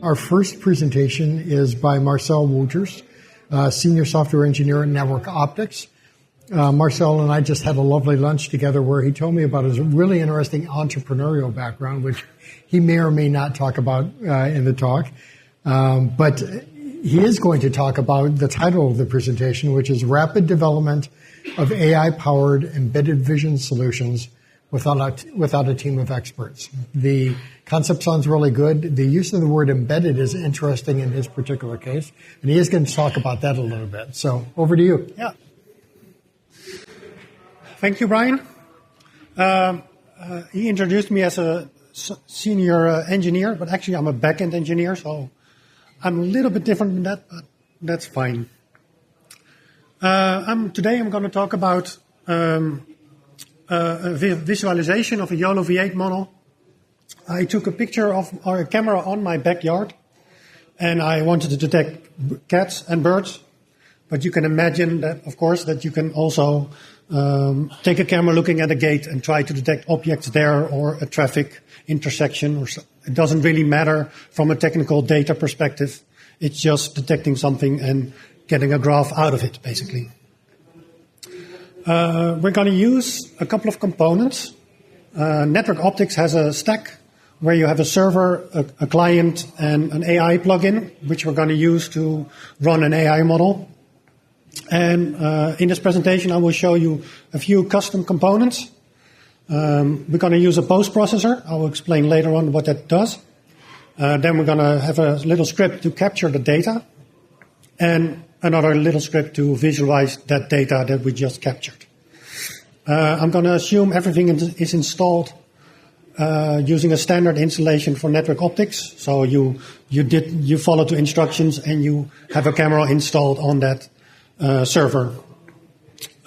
Our first presentation is by Marcel Wouters, Senior Software Engineer at Network Optix. Marcel and I just had a lovely lunch together where he told me about his really interesting entrepreneurial background, which he may or may not talk about in the talk. But he is going to talk about the title of the presentation, which is Rapid Development of AI-Powered Embedded Vision Solutions without a team of experts. The concept sounds really good. The use of the word embedded is interesting in his particular case, and he is going to talk about that a little bit. So over to you. Yeah. Thank you, Brian. He introduced me as a senior engineer, but actually I'm a back-end engineer, so I'm a little bit different than that, but that's fine. Today I'm going to talk about a visualization of a YOLO V8 model. I took a picture of our camera on my backyard, and I wanted to detect cats and birds. But you can imagine that, of course, that you can also take a camera looking at a gate and try to detect objects there or a traffic intersection. It doesn't really matter from a technical data perspective. It's just detecting something and getting a graph out of it, basically. We're going to use a couple of components. Network Optix has a stack where you have a server, a client, and an AI plugin, which we're going to use to run an AI model. And in this presentation, I will show you a few custom components. We're going to use a post processor. I will explain later on what that does. Then we're going to have a little script to capture the data, and another little script to visualize that data that we just captured. I'm going to assume everything is installed using a standard installation for Network Optix. So you follow the instructions and you have a camera installed on that server.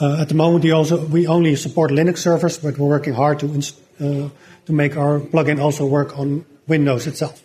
At the moment, we only support Linux servers, but we're working hard to make our plugin also work on Windows itself.